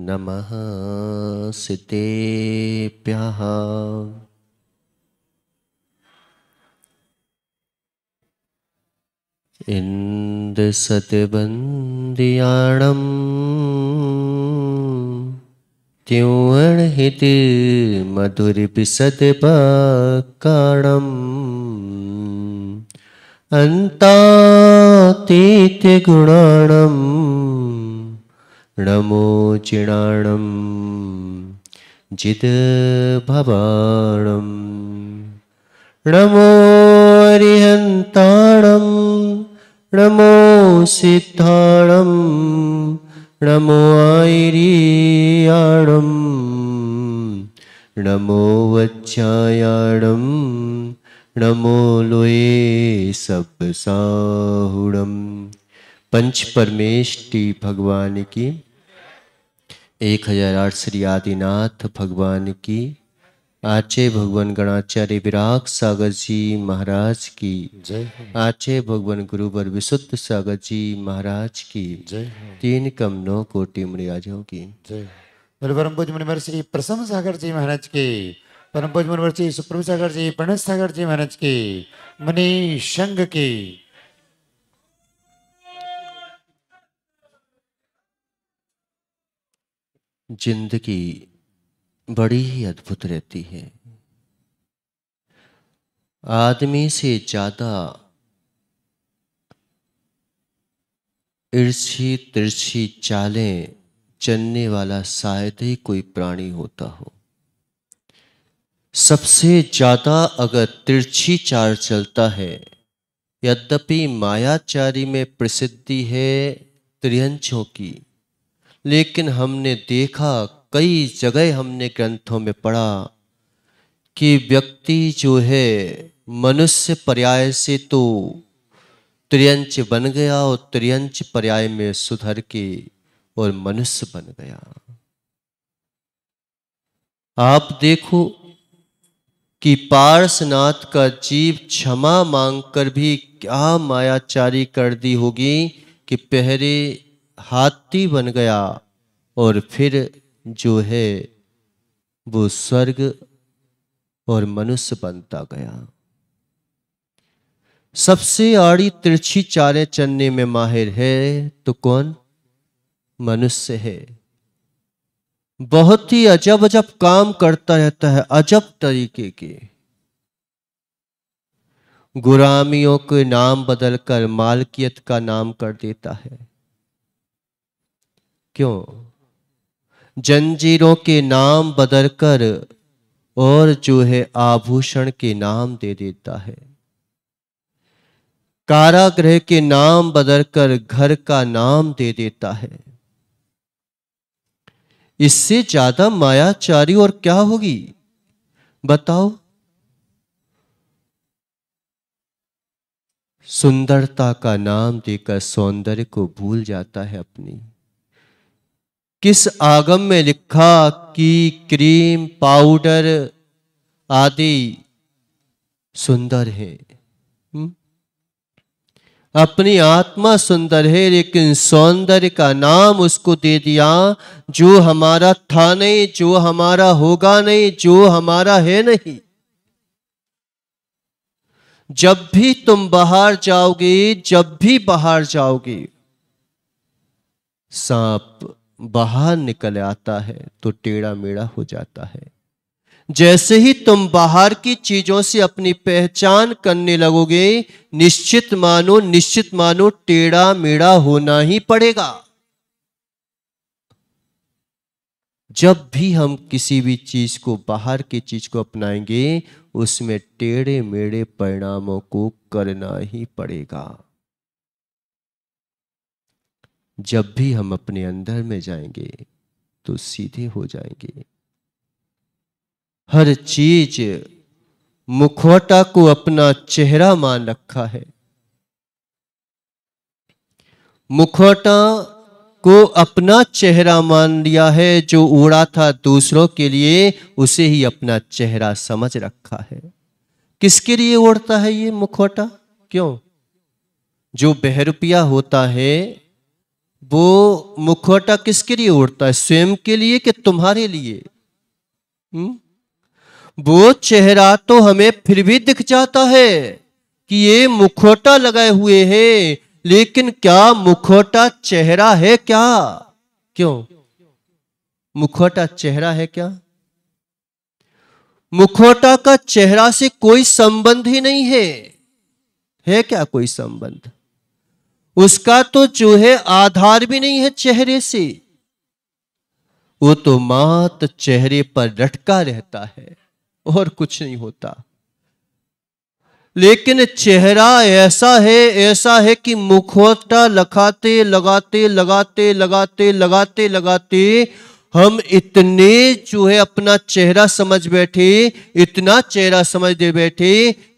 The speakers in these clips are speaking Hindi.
नमः सितेभ्यः। इंद्रसतबंदियाणं त्योणहिते मधुरपिसतपक्काणम् अन्तातीत्यगुणाणं नमोचिणाणं जितभवाणं नमो अरिहन्ताणं नमो सिद्धाणं नमो आयर्याणं नमो वज्रायाणं नमो लोये सब्बसाहुणं। पंच परमेष्टि भगवान की 1008 श्री आदिनाथ भगवान की, आचे भगवान गणाचार्य विराग सागर जी महाराज की जय, आचे भगवान गुरुवर विशुद्ध सागर जी महाराज की जय, 3 कम 9 कोटि मुनिराजों की जय। परम पूज्य मुनिवर श्री प्रसन्न सागर जी महाराज की, परम पूज्य मुनिवर श्री सुप्रभु सागर जी प्रणत सागर जी महाराज की, मणि संघ की। जिंदगी बड़ी ही अद्भुत रहती है। आदमी से ज्यादा ईर्षी तिरछी चालें चलने वाला शायद ही कोई प्राणी होता हो। सबसे ज्यादा अगर तिरछी चाल चलता है, यद्यपि मायाचारी में प्रसिद्धि है त्रियंचों की, लेकिन हमने देखा, कई जगह हमने ग्रंथों में पढ़ा कि व्यक्ति जो है मनुष्य पर्याय से तो त्रियंच बन गया और त्रियंच पर्याय में सुधर के और मनुष्य बन गया। आप देखो कि पार्श्वनाथ का जीव क्षमा मांगकर भी क्या मायाचारी कर दी होगी कि पहले हाथी बन गया और फिर जो है वो स्वर्ग और मनुष्य बनता गया। सबसे आड़ी तिरछी चालें चलने में माहिर है तो कौन? मनुष्य है। बहुत ही अजब अजब काम करता रहता है, अजब तरीके के। गुलामियों के नाम बदलकर मालकियत का नाम कर देता है। क्यों? जंजीरों के नाम बदलकर और जो है आभूषण के नाम दे देता है। कारागृह के नाम बदलकर घर का नाम दे देता है। इससे ज्यादा मायाचारी और क्या होगी बताओ? सुंदरता का नाम देकर सौंदर्य को भूल जाता है अपनी। किस आगम में लिखा कि क्रीम पाउडर आदि सुंदर है? अपनी आत्मा सुंदर है, लेकिन सौंदर्य का नाम उसको दे दिया जो हमारा था नहीं, जो हमारा होगा नहीं, जो हमारा है नहीं। जब भी तुम बाहर जाओगे, जब भी बाहर जाओगे, सांप बाहर निकल आता है तो टेढ़ा मेढ़ा हो जाता है। जैसे ही तुम बाहर की चीजों से अपनी पहचान करने लगोगे, निश्चित मानो टेढ़ा मेढ़ा होना ही पड़ेगा। जब भी हम किसी भी चीज को, बाहर की चीज को अपनाएंगे, उसमें टेढ़े मेढ़े परिणामों को करना ही पड़ेगा। जब भी हम अपने अंदर में जाएंगे तो सीधे हो जाएंगे। हर चीज मुखौटा को अपना चेहरा मान रखा है। मुखौटा को अपना चेहरा मान लिया है। जो उड़ा था दूसरों के लिए, उसे ही अपना चेहरा समझ रखा है। किसके लिए उड़ता है ये मुखौटा? क्यों? जो बहरूपिया होता है, वो मुखौटा किसके लिए उड़ता है? स्वयं के लिए कि तुम्हारे लिए? वो चेहरा तो हमें फिर भी दिख जाता है कि ये मुखौटा लगाए हुए हैं, लेकिन क्या मुखौटा चेहरा है क्या? क्यों? मुखौटा चेहरा है क्या? मुखौटा का चेहरा से कोई संबंध ही नहीं है। है क्या कोई संबंध? उसका तो जो है आधार भी नहीं है चेहरे से। वो तो मात्र चेहरे पर लटका रहता है और कुछ नहीं होता। लेकिन चेहरा ऐसा है कि मुखौटा लगाते लगाते लगाते लगाते लगाते लगाते हम इतने जो है अपना चेहरा समझ बैठे, इतना चेहरा समझ दे बैठे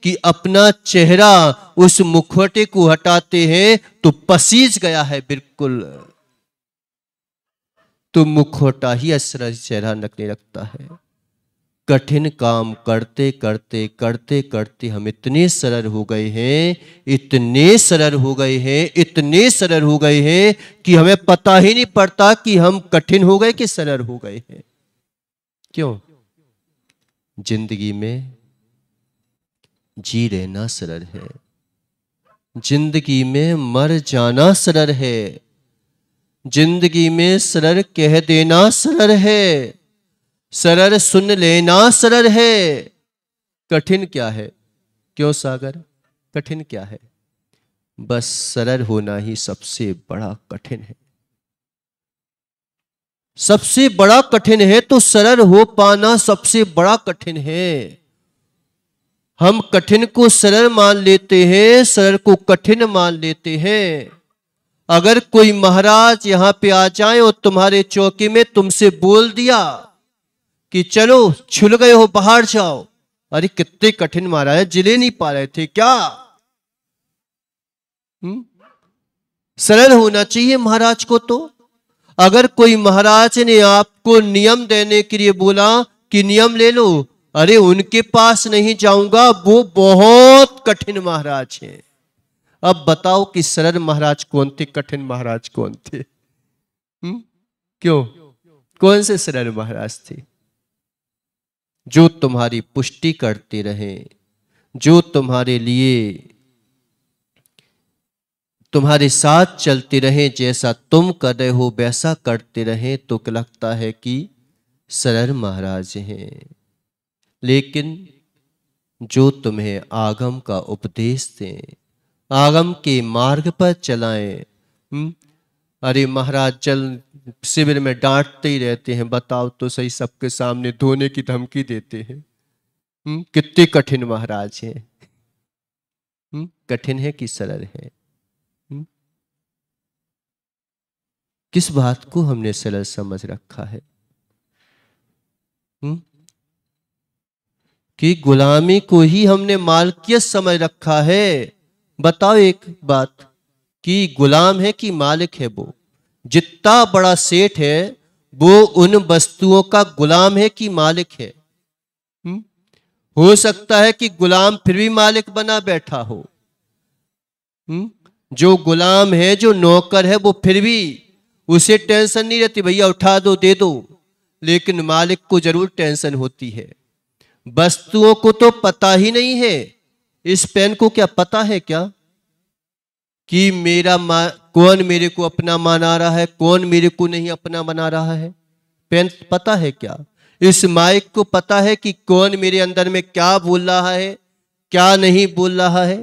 कि अपना चेहरा उस मुखौटे को हटाते हैं तो पसीज गया है बिल्कुल। तो मुखौटा ही असली चेहरा नकली रखता है। कठिन काम करते करते करते करते हम इतने सरल हो गए हैं, इतने सरल हो गए हैं, इतने सरल हो गए हैं कि हमें पता ही नहीं पड़ता कि हम कठिन हो गए कि सरल हो गए हैं। क्यों? जिंदगी में जी रहना सरल है, जिंदगी में मर जाना सरल है, जिंदगी में सरल कह देना सरल है, सरल सुन लेना सरल है। कठिन क्या है? क्यों सागर? कठिन क्या है? बस सरल होना ही सबसे बड़ा कठिन है। सबसे बड़ा कठिन है तो सरल हो पाना सबसे बड़ा कठिन है। हम कठिन को सरल मान लेते हैं, सरल को कठिन मान लेते हैं। अगर कोई महाराज यहां पे आ जाए और तुम्हारे चौकी में तुमसे बोल दिया कि चलो छुल गए हो बाहर जाओ, अरे कितने कठिन महाराज, जिले नहीं पा रहे थे क्या? सरल होना चाहिए महाराज को। तो अगर कोई महाराज ने आपको नियम देने के लिए बोला कि नियम ले लो, अरे उनके पास नहीं जाऊंगा, वो बहुत कठिन महाराज हैं। अब बताओ कि सरल महाराज कौन थे, कठिन महाराज कौन थे? क्यों? कौन से सरल महाराज थे? जो तुम्हारी पुष्टि करते रहे, जो तुम्हारे लिए तुम्हारे साथ चलते रहे, जैसा तुम कर रहे हो वैसा करते रहे, तो लगता है कि सरल महाराज हैं। लेकिन जो तुम्हें आगम का उपदेश दें, आगम के मार्ग पर चलाएं, अरे महाराज जल शिविर में डांटते ही रहते हैं, बताओ तो सही, सबके सामने धोने की धमकी देते हैं। कितने कठिन महाराज हैं। कठिन है कि सरल है? किस बात को हमने सरल समझ रखा है? कि गुलामी को ही हमने मालिकियत समझ रखा है। बताओ एक बात, कि गुलाम है कि मालिक है? वो जितना बड़ा सेठ है वो उन वस्तुओं का गुलाम है कि मालिक है? हो सकता है कि गुलाम फिर भी मालिक बना बैठा हो। जो गुलाम है, जो नौकर है, वो फिर भी उसे टेंशन नहीं रहती, भैया उठा दो दे दो, लेकिन मालिक को जरूर टेंशन होती है। वस्तुओं को तो पता ही नहीं है। इस पेन को क्या पता है क्या कि कौन मेरे को अपना माना रहा है, कौन मेरे को नहीं अपना बना रहा है? पेन पता है क्या? इस माइक को पता है कि कौन मेरे अंदर में क्या बोल रहा है, क्या नहीं बोल रहा है?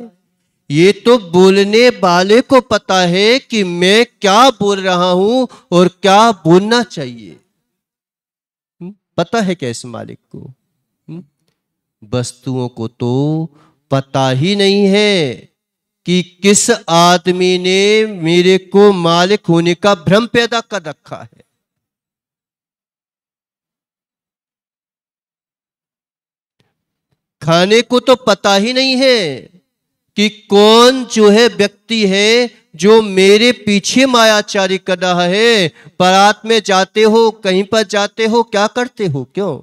ये तो बोलने वाले को पता है कि मैं क्या बोल रहा हूं और क्या बोलना चाहिए। पता है क्या इस मालिक को? वस्तुओं को तो पता ही नहीं है कि किस आदमी ने मेरे को मालिक होने का भ्रम पैदा कर रखा है। खाने को तो पता ही नहीं है कि कौन जो है व्यक्ति है जो मेरे पीछे मायाचारी कर रहा है। बारात में जाते हो, कहीं पर जाते हो, क्या करते हो? क्यों?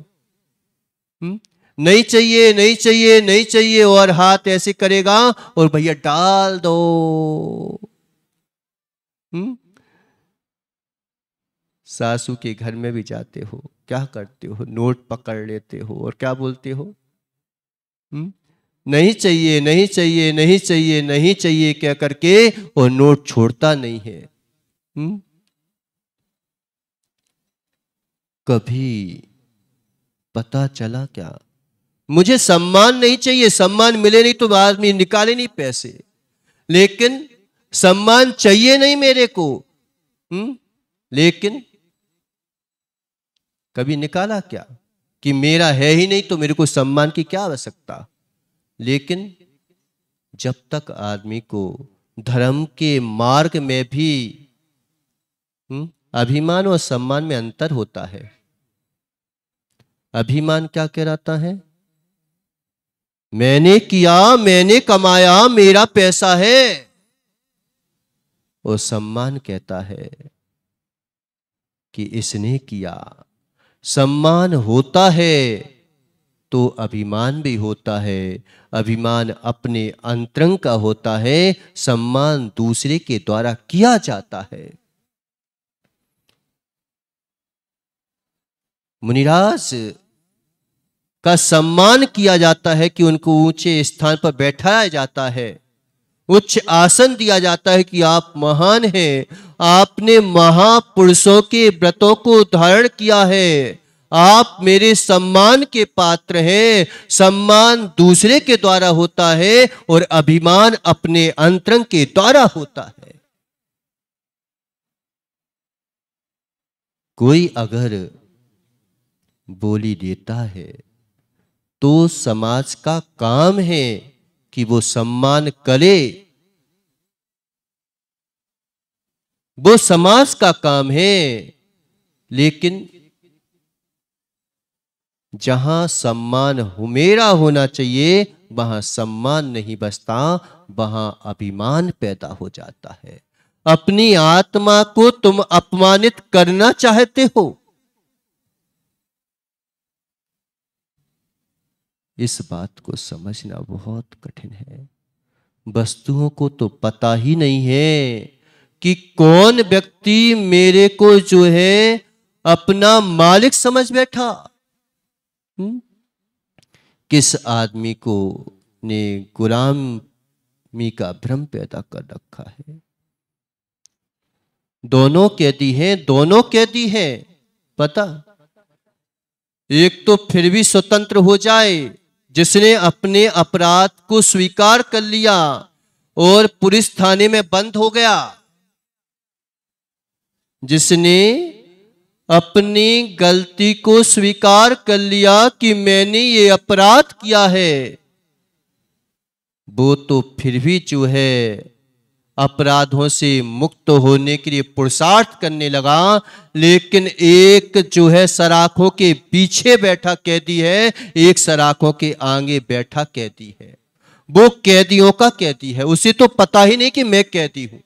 नहीं चाहिए, नहीं चाहिए, नहीं चाहिए, और हाथ ऐसे करेगा और भैया डाल दो। सासू के घर में भी जाते हो, क्या करते हो? नोट पकड़ लेते हो और क्या बोलते हो? नहीं चाहिए, नहीं चाहिए, नहीं चाहिए, नहीं चाहिए क्या करके, और नोट छोड़ता नहीं है। कभी पता चला क्या? मुझे सम्मान नहीं चाहिए, सम्मान मिले नहीं तो आदमी निकाले नहीं पैसे, लेकिन सम्मान चाहिए नहीं मेरे को। लेकिन कभी निकाला क्या कि मेरा है ही नहीं तो मेरे को सम्मान की क्या आवश्यकता? लेकिन जब तक आदमी को धर्म के मार्ग में भी अभिमान और सम्मान में अंतर होता है। अभिमान क्या कहलाता है? मैंने किया, मैंने कमाया, मेरा पैसा है। और सम्मान कहता है कि इसने किया। सम्मान होता है तो अभिमान भी होता है। अभिमान अपने अंतरंग का होता है, सम्मान दूसरे के द्वारा किया जाता है। मुनिराज का सम्मान किया जाता है कि उनको ऊंचे स्थान पर बैठाया जाता है, उच्च आसन दिया जाता है कि आप महान हैं, आपने महापुरुषों के व्रतों को धारण किया है, आप मेरे सम्मान के पात्र हैं। सम्मान दूसरे के द्वारा होता है और अभिमान अपने अंतरंग के द्वारा होता है। कोई अगर बोली देता है तो समाज का काम है कि वो सम्मान करे, वो समाज का काम है। लेकिन जहां सम्मान मेरा होना चाहिए वहां सम्मान नहीं बचता, वहां अभिमान पैदा हो जाता है। अपनी आत्मा को तुम अपमानित करना चाहते हो, इस बात को समझना बहुत कठिन है। वस्तुओं को तो पता ही नहीं है कि कौन व्यक्ति मेरे को जो है अपना मालिक समझ बैठा। किस आदमी को ने गुलामी का भ्रम पैदा कर रखा है। दोनों कैदी हैं, दोनों कैदी हैं। पता, एक तो फिर भी स्वतंत्र हो जाए जिसने अपने अपराध को स्वीकार कर लिया और पुलिस थाने में बंद हो गया, जिसने अपनी गलती को स्वीकार कर लिया कि मैंने ये अपराध किया है, वो तो फिर भी जो है अपराधों से मुक्त होने के लिए पुरुषार्थ करने लगा। लेकिन एक जो है सराखों के पीछे बैठा कैदी है, एक सराखों के आगे बैठा कैदी है। वो कैदियों का कैदी है, उसे तो पता ही नहीं कि मैं कैदी हूं।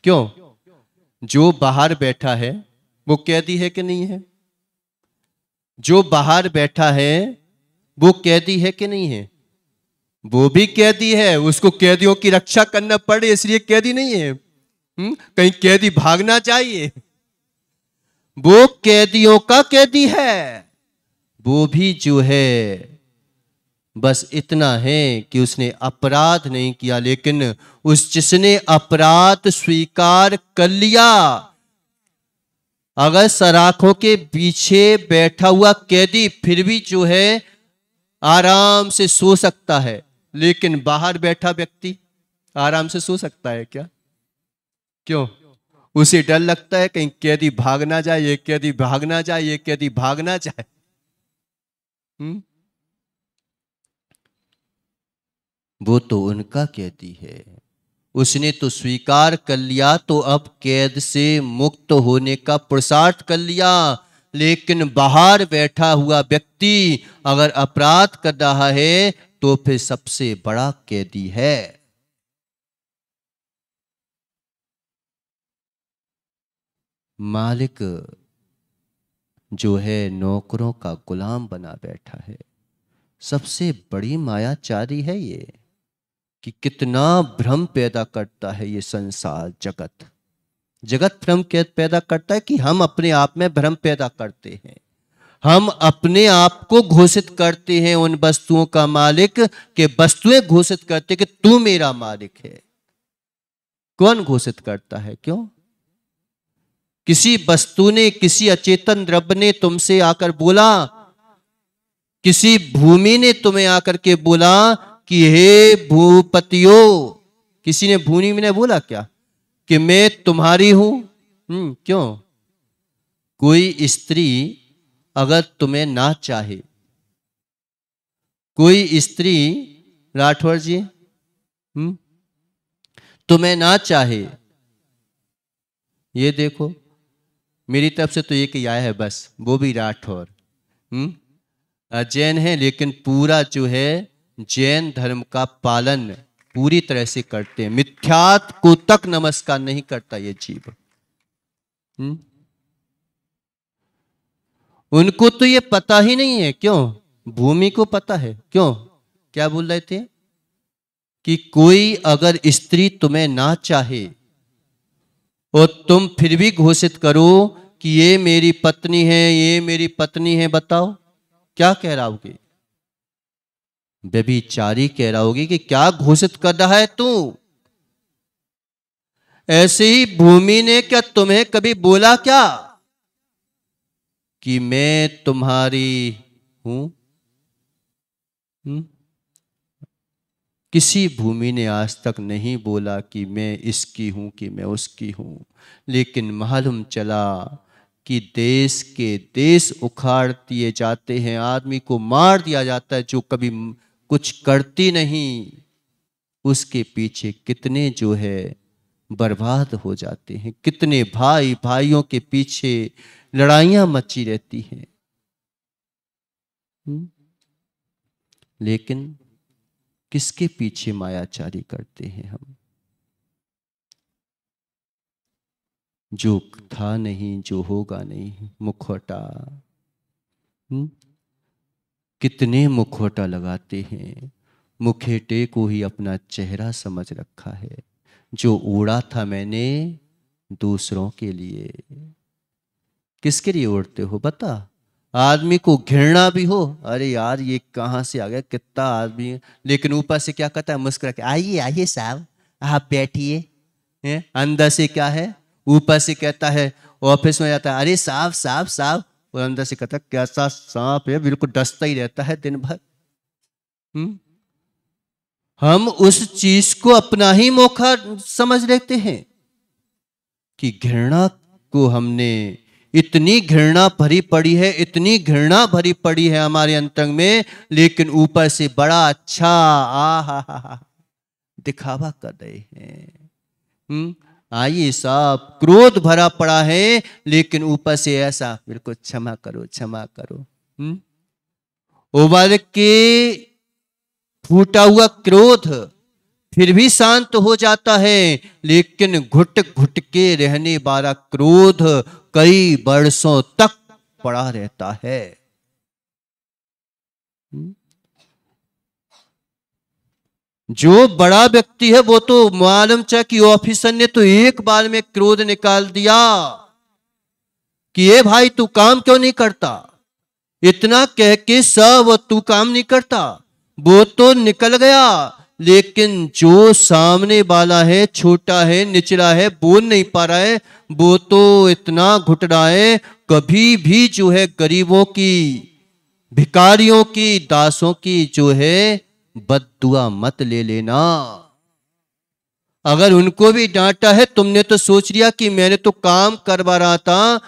क्यों? जो बाहर बैठा है वो कैदी है कि नहीं है? जो बाहर बैठा है वो कैदी है कि नहीं है? वो भी कैदी है, उसको कैदियों की रक्षा करना पड़े इसलिए कैदी नहीं है। कहीं कैदी भागना चाहिए, वो कैदियों का कैदी है। वो भी जो है बस इतना है कि उसने अपराध नहीं किया, लेकिन उस जिसने अपराध स्वीकार कर लिया, अगर सराखों के पीछे बैठा हुआ कैदी फिर भी जो है आराम से सो सकता है, लेकिन बाहर बैठा व्यक्ति आराम से सो सकता है क्या? क्यों? उसे डर लगता है कहीं कैदी भाग ना जाए, ये कैदी भाग ना जाए, ये कैदी भाग ना जाए। वो तो उनका कैदी है, उसने तो स्वीकार कर लिया, तो अब कैद से मुक्त होने का पुरुषार्थ कर लिया। लेकिन बाहर बैठा हुआ व्यक्ति अगर अपराध कर रहा है तो फिर सबसे बड़ा कैदी है। मालिक जो है नौकरों का गुलाम बना बैठा है। सबसे बड़ी मायाचारी है ये, कि कितना भ्रम पैदा करता है ये संसार जगत। जगत भ्रम पैदा करता है कि हम अपने आप में भ्रम पैदा करते हैं। हम अपने आप को घोषित करते हैं उन वस्तुओं का मालिक, के वस्तुएं घोषित करते कि तू मेरा मालिक है। कौन घोषित करता है? क्यों? किसी वस्तु ने, किसी अचेतन द्रव्य ने तुमसे आकर बोला, किसी भूमि ने तुम्हें आकर के बोला कि हे भूपतियो, किसी ने भूमि ने बोला क्या कि मैं तुम्हारी हूं? क्यों? कोई स्त्री अगर तुम्हें ना चाहे, कोई स्त्री राठौर जी तुम्हें ना चाहे, ये देखो मेरी तरफ से तो एक ही आया है बस, वो भी राठौर जैन है, लेकिन पूरा जो है जैन धर्म का पालन पूरी तरह से करते हैं। मिथ्यात को तक नमस्कार नहीं करता ये जीव। उनको तो ये पता ही नहीं है। क्यों? भूमि को पता है। क्यों? क्या बोल रहे थे कि कोई अगर स्त्री तुम्हें ना चाहे और तुम फिर भी घोषित करो कि ये मेरी पत्नी है, ये मेरी पत्नी है, बताओ क्या कह रहा होगी? व्यभिचारी कह रहा होगी कि क्या घोषित कर रहा है तू? ऐसे ही भूमि ने क्या तुम्हें कभी बोला क्या कि मैं तुम्हारी हूं? किसी भूमि ने आज तक नहीं बोला कि मैं इसकी हूं कि मैं उसकी हूं, लेकिन मालूम चला कि देश के देश उखाड़ दिए जाते हैं, आदमी को मार दिया जाता है जो कभी कुछ करती नहीं, उसके पीछे कितने जो है बर्बाद हो जाते हैं, कितने भाई भाइयों के पीछे लड़ाइयां मची रहती हैं। लेकिन किसके पीछे मायाचारी करते हैं हम? जो था नहीं, जो होगा नहीं, मुखौटा। कितने मुखौटा लगाते हैं, मुखेटे को ही अपना चेहरा समझ रखा है। जो ओढ़ा था मैंने दूसरों के लिए। किसके लिए ओढ़ते हो बता? आदमी को घृणा भी हो, अरे यार ये कहां से आ गया, कितना आदमी, लेकिन ऊपर से क्या कहता है? मुस्कुरा के आइए आइए साहब, आप बैठिए। अंदर से क्या है? ऊपर से कहता है, ऑफिस में जाता है, अरे साहब साहब साहब, और अंदर से कहता है कैसा सांप है, बिल्कुल डसता ही रहता है दिन भर। हम उस चीज को अपना ही मौका समझ लेते हैं कि घृणा को हमने, इतनी घृणा भरी पड़ी है, इतनी घृणा भरी पड़ी है हमारे अंतरंग में, लेकिन ऊपर से बड़ा अच्छा आ दिखावा कर रहे हैं। आइए साहब, क्रोध भरा पड़ा है, लेकिन ऊपर से ऐसा बिल्कुल क्षमा करो क्षमा करो। उबाल के फूटा हुआ क्रोध फिर भी शांत हो जाता है, लेकिन घुट घुट के रहने वाला क्रोध कई वर्षों तक पड़ा रहता है। जो बड़ा व्यक्ति है वो तो मालूम चा कि ऑफिसर ने तो एक बार में क्रोध निकाल दिया कि ये भाई तू काम क्यों नहीं करता, इतना कह के सब तू काम नहीं करता, वो तो निकल गया, लेकिन जो सामने वाला है, छोटा है, निचला है, बोल नहीं पा रहा है, वो तो इतना घुट रहा है। कभी भी जो है गरीबों की, भिखारियों की, दासों की जो है बद्दुआ मत ले लेना। अगर उनको भी डांटा है, तुमने तो सोच लिया कि मैंने तो काम करवा रहा था,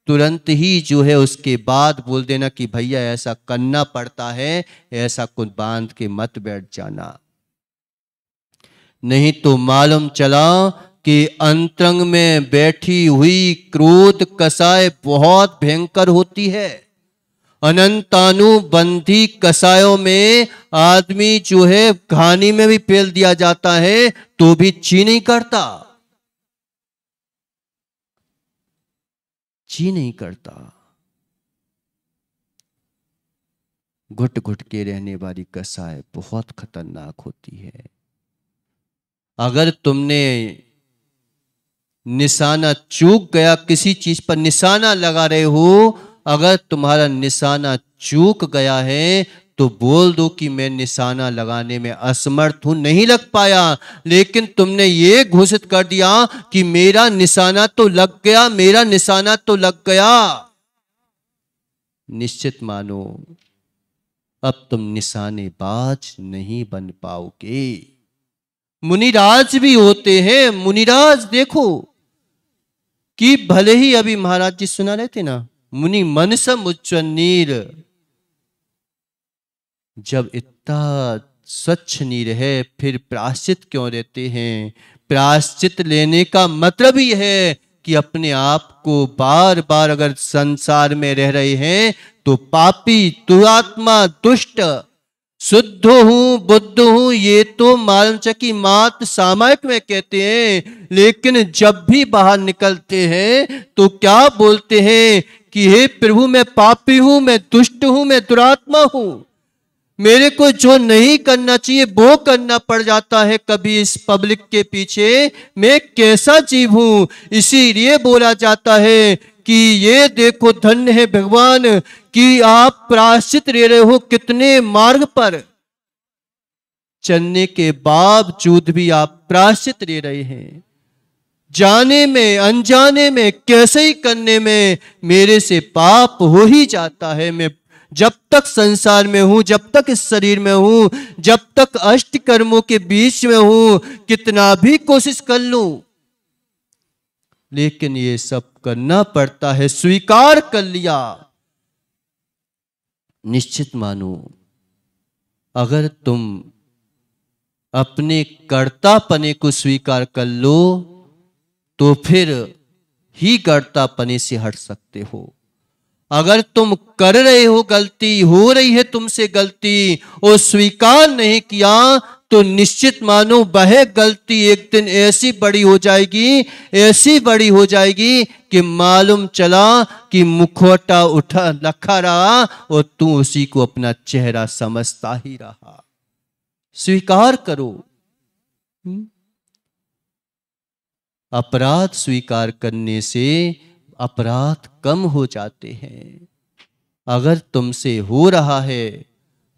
तुरंत ही जो है उसके बाद बोल देना कि भैया ऐसा करना पड़ता है, ऐसा कुछ बांध के मत बैठ जाना। नहीं तो मालूम चला कि अंतरंग में बैठी हुई क्रोध कसाय बहुत भयंकर होती है। अनंतानुबंधी कसायों में आदमी जो है घानी में भी पेल दिया जाता है तो भी ची नहीं करता, ची नहीं करता। घुट घुट के रहने वाली कसाय बहुत खतरनाक होती है। अगर तुमने निशाना चूक गया, किसी चीज पर निशाना लगा रहे हो, अगर तुम्हारा निशाना चूक गया है तो बोल दो कि मैं निशाना लगाने में असमर्थ हूं, नहीं लग पाया। लेकिन तुमने ये घोषित कर दिया कि मेरा निशाना तो लग गया, मेरा निशाना तो लग गया। निश्चित मानो अब तुम निशानेबाज नहीं बन पाओगे। मुनिराज भी होते हैं। मुनिराज देखो कि भले ही अभी महाराज जी सुना रहे थे ना, मुनि मनसम उच्चनीर, जब इतना स्वच्छ नीर है फिर प्रायश्चित क्यों लेते हैं? प्रायश्चित लेने का मतलब ही है कि अपने आप को बार बार अगर संसार में रह रहे हैं तो पापी, दुरात्मा, दुष्ट, शुद्ध हूं, बुद्ध हूं, ये तो मालचकी मात सामायिक में कहते हैं। लेकिन जब भी बाहर निकलते हैं तो क्या बोलते हैं कि हे प्रभु मैं पापी हूं, मैं दुष्ट हूं, मैं दुरात्मा हूं, मेरे को जो नहीं करना चाहिए वो करना पड़ जाता है कभी इस पब्लिक के पीछे। मैं कैसा जीव हूं। इसीलिए बोला जाता है कि ये देखो धन्य है भगवान कि आप प्रायश्चित ले रहे हो, कितने मार्ग पर चलने के बावजूद भी आप प्रायश्चित ले रहे हैं। जाने में अनजाने में कैसे ही करने में मेरे से पाप हो ही जाता है। मैं जब तक संसार में हूं, जब तक इस शरीर में हूं, जब तक अष्ट कर्मों के बीच में हूं, कितना भी कोशिश कर लूं, लेकिन ये सब करना पड़ता है। स्वीकार कर लिया। निश्चित मानो अगर तुम अपने कर्तापने को स्वीकार कर लो तो फिर ही कर्तापने से हट सकते हो। अगर तुम कर रहे हो गलती, हो रही है तुमसे गलती और स्वीकार नहीं किया तो निश्चित मानो वह गलती एक दिन ऐसी बड़ी हो जाएगी, ऐसी बड़ी हो जाएगी कि मालूम चला कि मुखौटा उठा रखा रहा और तू उसी को अपना चेहरा समझता ही रहा। स्वीकार करो। अपराध स्वीकार करने से अपराध कम हो जाते हैं। अगर तुमसे हो रहा है,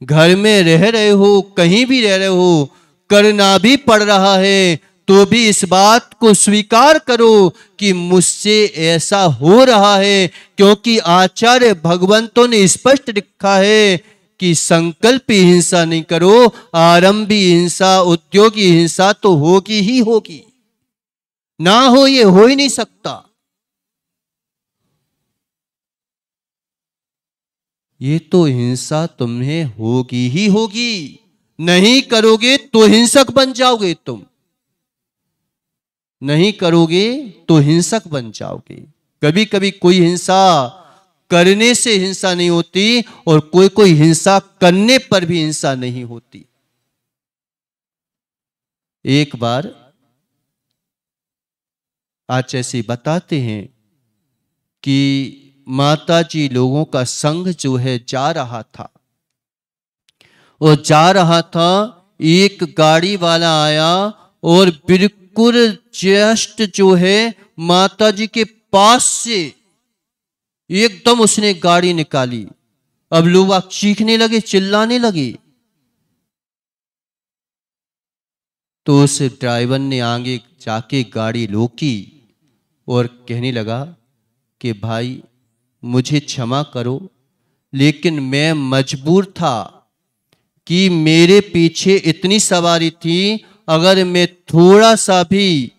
घर में रह रहे हो, कहीं भी रह रहे हो, करना भी पड़ रहा है, तो भी इस बात को स्वीकार करो कि मुझसे ऐसा हो रहा है। क्योंकि आचार्य भगवंतों ने स्पष्ट लिखा है कि संकल्पी हिंसा नहीं करो, आरंभी हिंसा, उद्योगी हिंसा तो होगी ही होगी। ना हो ये हो ही नहीं सकता। ये तो हिंसा तुम्हें होगी ही होगी। नहीं करोगे तो हिंसक बन जाओगे। तुम नहीं करोगे तो हिंसक बन जाओगे। कभी कभी कोई हिंसा करने से हिंसा नहीं होती और कोई कोई हिंसा करने पर भी हिंसा नहीं होती। एक बार आचार्य बताते हैं कि माताजी लोगों का संघ जो है जा रहा था और जा रहा था, एक गाड़ी वाला आया और बिल्कुल जस्ट जो है माताजी के पास से एकदम उसने गाड़ी निकाली। अब लोग चीखने लगे, चिल्लाने लगे। तो उस ड्राइवर ने आगे जाके गाड़ी रोकी और कहने लगा कि भाई मुझे क्षमा करो, लेकिन मैं मजबूर था कि मेरे पीछे इतनी सवारी थी, अगर मैं थोड़ा सा भी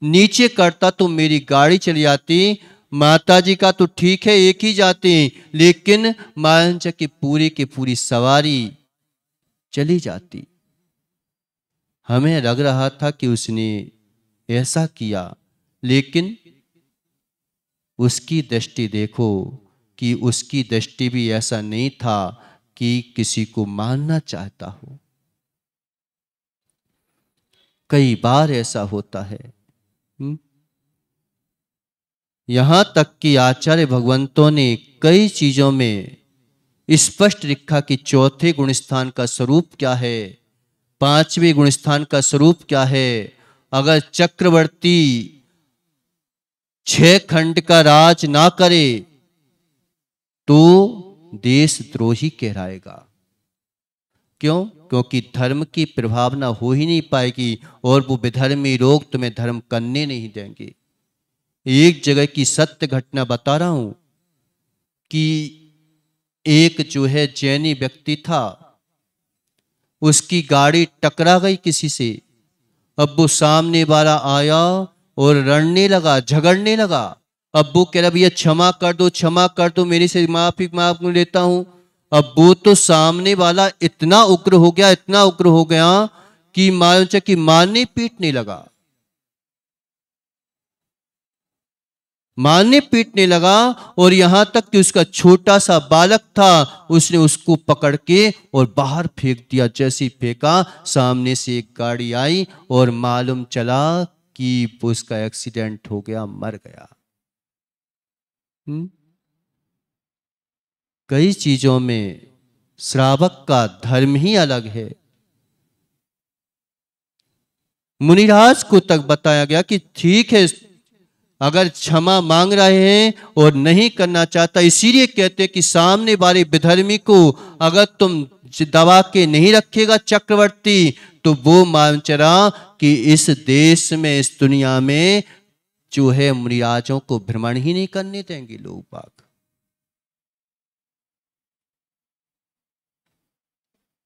नीचे करता तो मेरी गाड़ी चली जाती। माताजी का तो ठीक है एक ही जाती, लेकिन मांझ की पूरी सवारी चली जाती। हमें लग रहा था कि उसने ऐसा किया, लेकिन उसकी दृष्टि देखो कि उसकी दृष्टि भी ऐसा नहीं था कि किसी को मारना चाहता हो। कई बार ऐसा होता है। यहां तक कि आचार्य भगवंतों ने कई चीजों में स्पष्ट लिखा कि चौथे गुणस्थान का स्वरूप क्या है, पांचवें गुणस्थान का स्वरूप क्या है। अगर चक्रवर्ती 6 खंड का राज ना करे तो देशद्रोही कहलाएगा। क्यों? क्योंकि धर्म की प्रभावना हो ही नहीं पाएगी और वो विधर्मी लोग तुम्हें धर्म करने नहीं देंगे। एक जगह की सत्य घटना बता रहा हूं कि एक जो है जैनी व्यक्ति था, उसकी गाड़ी टकरा गई किसी से। अब वो सामने वाला आया और लड़ने लगा, झगड़ने लगा। अब वो कह रहा भैया क्षमा कर दो, मेरे से माफी मांग लेता हूं। अब वो तो सामने वाला इतना उग्र हो गया, इतना उग्र हो गया कि मानो कि मारने पीटने लगा, मारने पीटने लगा। और यहां तक कि उसका छोटा सा बालक था, उसने उसको पकड़ के और बाहर फेंक दिया। जैसे ही फेंका, सामने से एक गाड़ी आई और मालूम चला कि उसका एक्सीडेंट हो गया, मर गया। कई चीजों में श्रावक का धर्म ही अलग है। मुनिराज को तक बताया गया कि ठीक है, अगर क्षमा मांग रहे हैं और नहीं करना चाहता, इसीलिए कहते हैं कि सामने वाले विधर्मी को अगर तुम दबा के नहीं रखेगा चक्रवर्ती, तो वो मान चला कि इस देश में, इस दुनिया में जो है मुनिराजों को भ्रमण ही नहीं करने देंगे लोग बाग।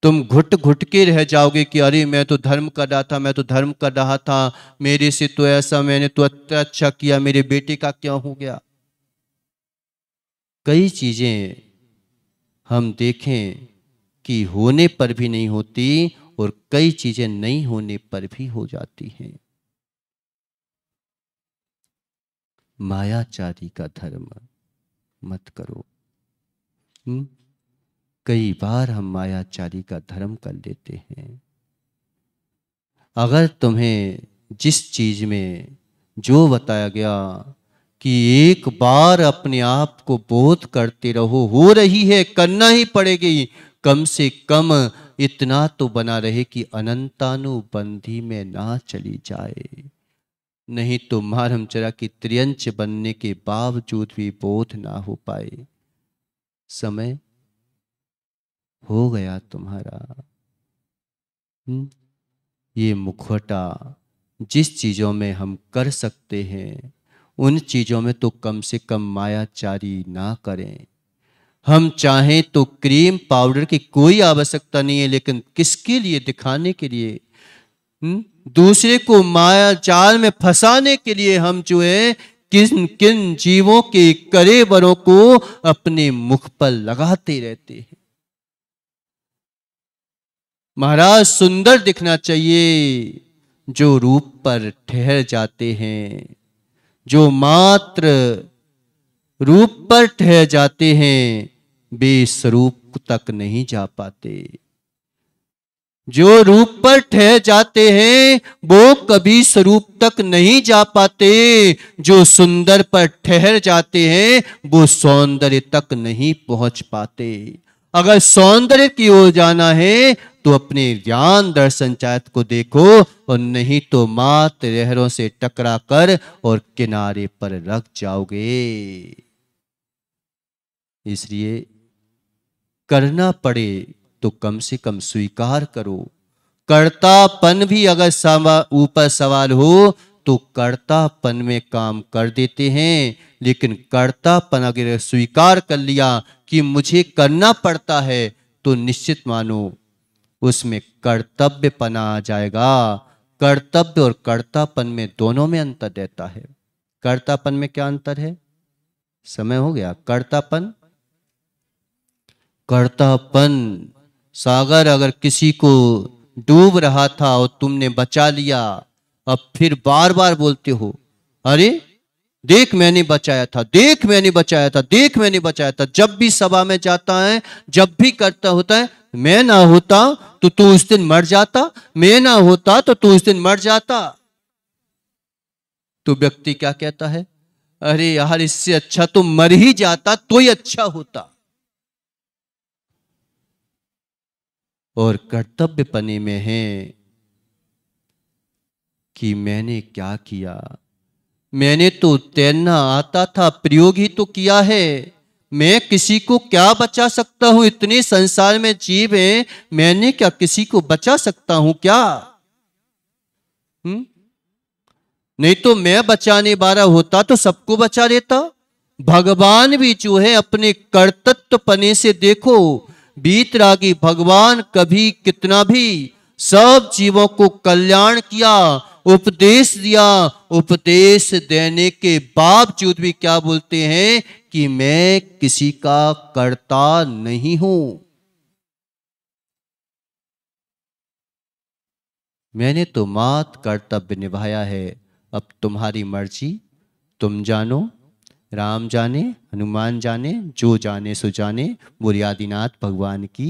तुम घुट घुट के रह जाओगे कि अरे मैं तो धर्म कर रहा था, मैं तो धर्म कर रहा था, मेरे से तो ऐसा, मैंने तो अच्छा किया, मेरे बेटे का क्या हो गया। कई चीजें हम देखें कि होने पर भी नहीं होती और कई चीजें नहीं होने पर भी हो जाती हैं। मायाचारी का धर्म मत करो। कई बार हम मायाचारी का धर्म कर लेते हैं। अगर तुम्हें जिस चीज में जो बताया गया कि एक बार अपने आप को बोध करते रहो, हो रही है, करना ही पड़ेगी, कम से कम इतना तो बना रहे कि अनंतानुबंधी में ना चली जाए। नहीं तो मारमचरा की त्रियंच बनने के बावजूद भी बोध ना हो पाए। समय हो गया तुम्हारा। ये मुखौटा जिस चीजों में हम कर सकते हैं, उन चीजों में तो कम से कम मायाचारी ना करें। हम चाहें तो क्रीम पाउडर की कोई आवश्यकता नहीं है, लेकिन किसके लिए? दिखाने के लिए, दूसरे को माया जाल में फंसाने के लिए हम जो है किन किन जीवों के कलेवरों को अपने मुख पर लगाते रहते हैं। महाराज, सुंदर दिखना चाहिए। जो रूप पर ठहर जाते हैं, जो मात्र रूप पर ठहर जाते हैं, वे स्वरूप तक नहीं जा पाते। जो रूप पर ठहर जाते हैं वो कभी स्वरूप तक नहीं जा पाते। जो सुंदर पर ठहर जाते हैं वो सौंदर्य तक नहीं पहुंच पाते। अगर सौंदर्य की ओर जाना है तो अपने ज्ञान दर्शन चाहत को देखो, और नहीं तो मात लहरों से टकरा कर और किनारे पर रख जाओगे। इसलिए करना पड़े तो कम से कम स्वीकार करो। कर्तापन भी अगर ऊपर सवाल हो तो कर्तापन में काम कर देते हैं, लेकिन कर्तापन अगर स्वीकार कर लिया कि मुझे करना पड़ता है, तो निश्चित मानो उसमें कर्तव्यपना आ जाएगा। कर्तव्य और कर्तापन में दोनों में अंतर रहता है। कर्तापन में क्या अंतर है? समय हो गया। कर्तापन, कर्तापन सागर अगर किसी को डूब रहा था और तुमने बचा लिया, अब फिर बार बार बोलते हो अरे देख मैंने बचाया था, देख मैंने बचाया था, देख मैंने बचाया था। जब भी सभा में जाता है, जब भी करता होता है, मैं ना होता तो तू उस दिन मर जाता, मैं ना होता तो तू उस दिन मर जाता। तो व्यक्ति क्या कहता है? अरे यार, इससे अच्छा तो मर ही जाता तो ही अच्छा होता। और कर्तव्यपने में है कि मैंने क्या किया, मैंने तो तैरना आता था, प्रयोग ही तो किया है। मैं किसी को क्या बचा सकता हूं? इतने संसार में जीव हैं, मैंने क्या किसी को बचा सकता हूं क्या? नहीं तो मैं बचाने वाला होता तो सबको बचा देता। भगवान भी जो है अपने कर्तृत्व पने से देखो, बीतरागी भगवान कभी कितना भी सब जीवों को कल्याण किया, उपदेश दिया। उपदेश देने के बावजूद भी क्या बोलते हैं कि मैं किसी का कर्ता नहीं हूं, मैंने तो मात्र कर्तव्य निभाया है। अब तुम्हारी मर्जी, तुम जानो। राम जाने, हनुमान जाने, जो जाने सो जाने। बोलिए आदिनाथ भगवान की